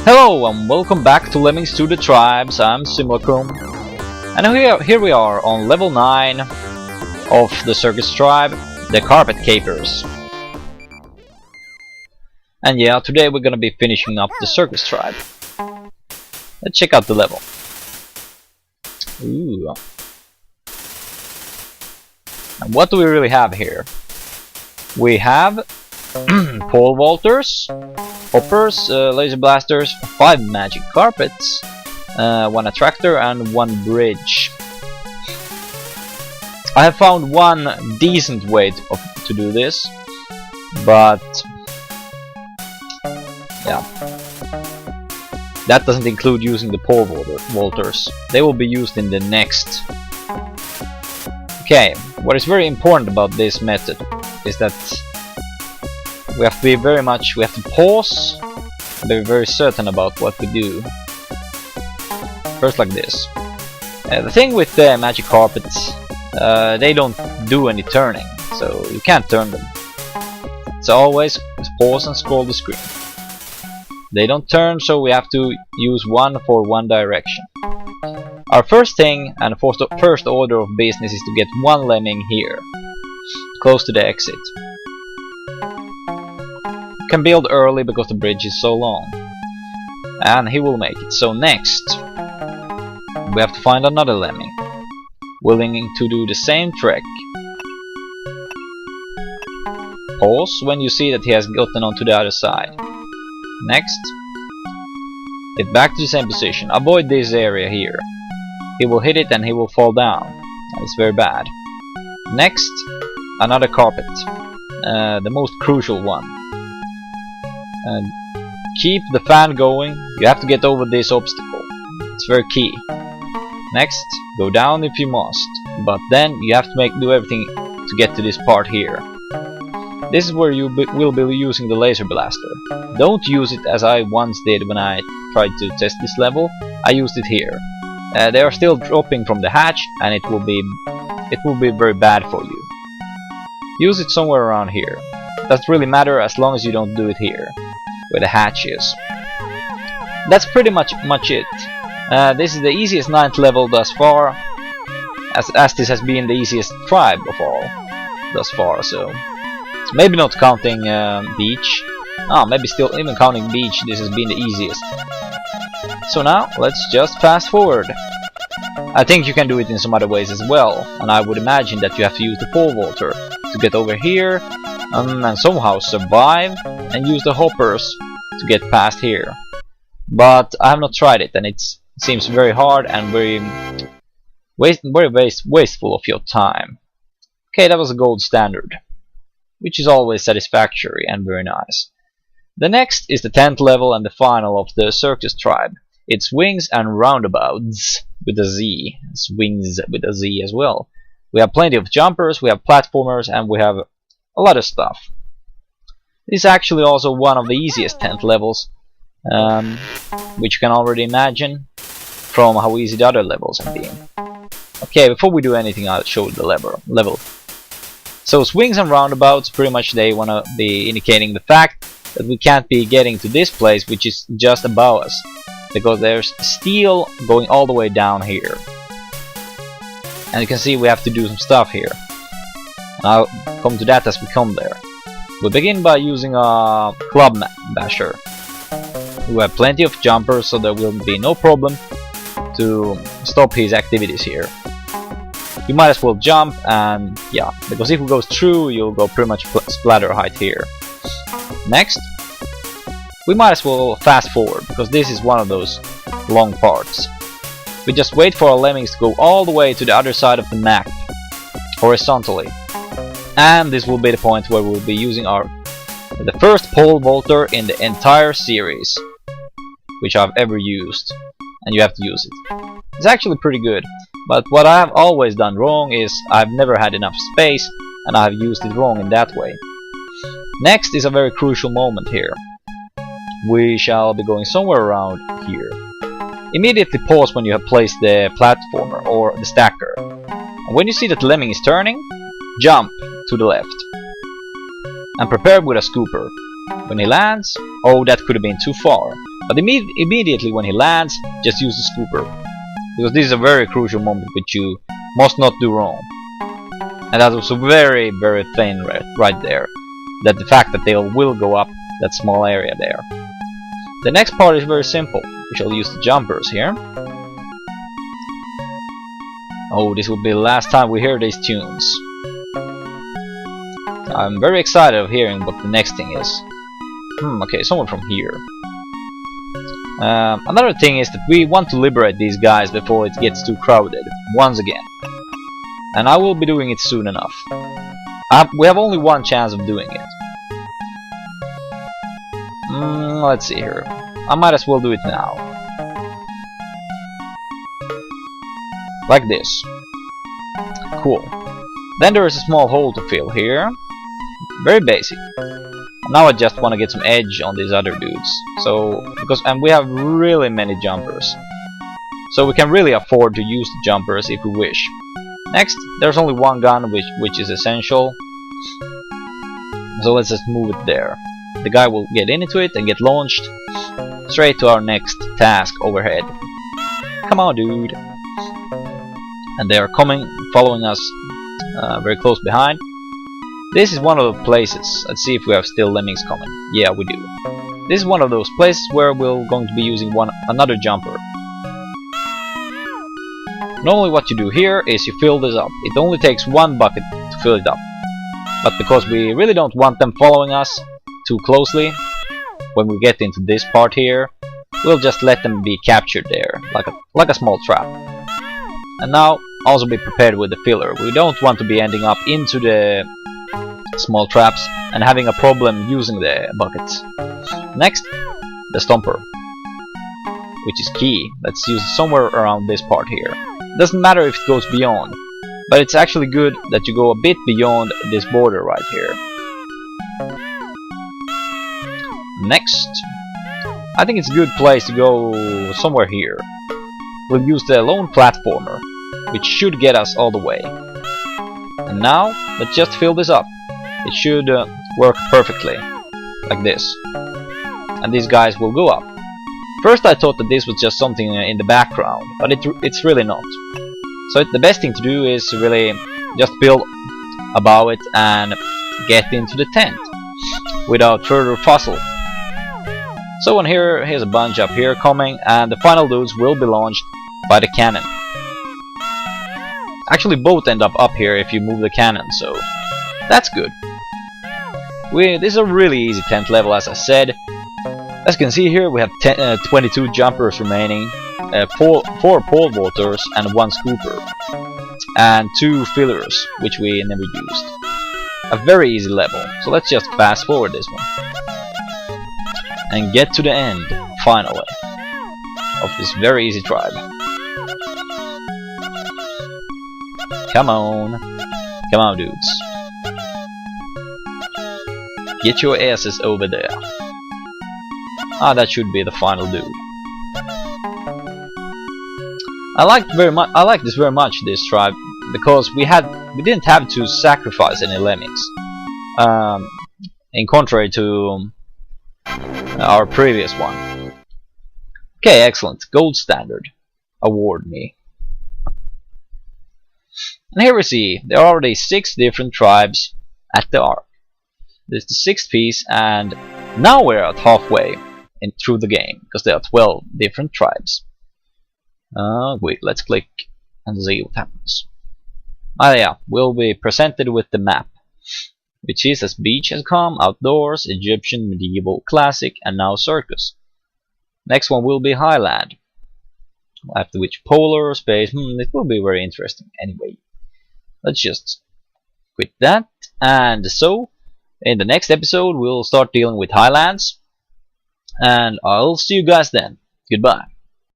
Hello and welcome back to Lemmings to the Tribes. I'm Simulacrum, and here we are on level 9 of the Circus tribe, the Carpet Capers. And yeah, today we're gonna be finishing up the Circus tribe. Let's check out the level. Ooh. And what do we really have here? We have pole vaulters, hoppers, laser blasters, 5 magic carpets, 1 attractor and 1 bridge. I have found one decent way to do this, but yeah, that doesn't include using the pole vaulters. They will be used in the next. Okay, what is very important about this method is that we have to pause and be very certain about what we do. First like this. The thing with the magic carpets, they don't do any turning, so you can't turn them. So always pause and scroll the screen. They don't turn, so we have to use one for one direction. Our first thing and first order of business is to get 1 lemming here, close to the exit. Can build early because the bridge is so long, and he will make it. So next we have to find another lemming willing to do the same trek. Pause when you see that he has gotten onto the other side. Next, get back to the same position. Avoid this area here. He will hit it and he will fall down. It's very bad. Next, another carpet, the most crucial one. And keep the fan going. You have to get over this obstacle. It's very key. Next, go down if you must, but then you have to do everything to get to this part here. This is where you will be using the laser blaster. Don't use it as I once did when I tried to test this level. I used it here. They are still dropping from the hatch, and it will be very bad for you. Use it somewhere around here. Doesn't really matter as long as you don't do it here, where the hatch is. That's pretty much it. This is the easiest 9th level thus far, as this has been the easiest tribe of all thus far. So maybe not counting beach. Maybe still even counting beach, this has been the easiest. So now let's just fast forward. I think you can do it in some other ways as well, and I would imagine that you have to use the pole vaulter to get over here and somehow survive, and use the hoppers to get past here. But I have not tried it, and it seems very hard and very wasteful of your time. Okay, that was a gold standard, which is always satisfactory and very nice. The next is the 10th level and the final of the Circus tribe. It's wings and roundabouts with a Z. It's wings with a Z as well. We have plenty of jumpers, we have platformers, and we have a lot of stuff. This is actually also one of the easiest 10th levels, which you can already imagine from how easy the other levels have been. Okay, before we do anything, I'll show the level. So swings and roundabouts, pretty much they want to be indicating the fact that we can't be getting to this place, which is just above us, because there's steel going all the way down here. And you can see we have to do some stuff here. I'll come to that as we come there. We'll begin by using a club basher. We have plenty of jumpers, so there will be no problem to stop his activities here. You might as well jump, and yeah, because if it goes through, you'll go pretty much splatter height here. Next, we might as well fast forward, because this is one of those long parts. We just wait for our lemmings to go all the way to the other side of the map, horizontally. And this will be the point where we'll be using the first pole vaulter in the entire series, which I've ever used, and you have to use it. It's actually pretty good, but what I have always done wrong is I've never had enough space, and I've used it wrong in that way. Next is a very crucial moment here. We shall be going somewhere around here. Immediately pause when you have placed the platformer or the stacker. And when you see that the lemming is turning, jump to the left. And prepare with a scooper. When he lands, oh, that could have been too far. But immediately when he lands, just use the scooper, because this is a very crucial moment which you must not do wrong. And that was very, very thin right there, that the fact that they will go up that small area there. The next part is very simple. We shall use the jumpers here. Oh, this will be the last time we hear these tunes. I'm very excited of hearing what the next thing is. Okay, somewhere from here. Another thing is that we want to liberate these guys before it gets too crowded, once again. And I will be doing it soon enough. We have only one chance of doing it. Let's see here. I might as well do it now. Like this. Cool. Then there is a small hole to fill here. Very basic. Now I just want to get some edge on these other dudes. And we have really many jumpers. So we can really afford to use the jumpers if we wish. Next, there's only one gun which is essential. So let's just move it there. The guy will get into it and get launched straight to our next task overhead. Come on, dude. And they are coming, following us very close behind. This is one of the places. Let's see if we have still lemmings coming. Yeah, we do. This is one of those places where we're going to be using another jumper. Normally what you do here is you fill this up. It only takes one bucket to fill it up. But because we really don't want them following us too closely, when we get into this part here, we'll just let them be captured there, like a small trap. And now, also be prepared with the filler. We don't want to be ending up into the small traps and having a problem using the buckets. Next, the stomper, which is key. Let's use it somewhere around this part here. Doesn't matter if it goes beyond, but it's actually good that you go a bit beyond this border right here. Next, I think it's a good place to go somewhere here. We'll use the lone platformer, which should get us all the way. And now, let's just fill this up. It should work perfectly, like this. And these guys will go up. First I thought that this was just something in the background, but it's really not. So the best thing to do is really just build above it and get into the tent without further fussle. So here's a bunch up here coming, and the final dudes will be launched by the cannon. Actually both end up here if you move the cannon, so that's good. This is a really easy tent level, as I said. As you can see here, we have 22 jumpers remaining, 4 pole vaulters and 1 scooper, and 2 fillers, which we never used. A very easy level, so let's just fast forward this one and get to the end, finally, of this very easy tribe. Come on dudes, get your asses over there. That should be the final dude. I like this very much, this tribe, because we didn't have to sacrifice any lemmings, in contrary to our previous one. Okay, excellent. Gold standard. Award me. And here we see there are already 6 different tribes at the Ark. This is the 6th piece, and now we're at halfway through the game, because there are 12 different tribes. Wait, let's click and see what happens. Yeah, we'll be presented with the map, which is as beach has come, outdoors, Egyptian, medieval, classic, and now circus. Next one will be highland, after which polar, space. It will be very interesting. Anyway, let's just quit that. And so, in the next episode, we'll start dealing with highlands, and I'll see you guys then. Goodbye.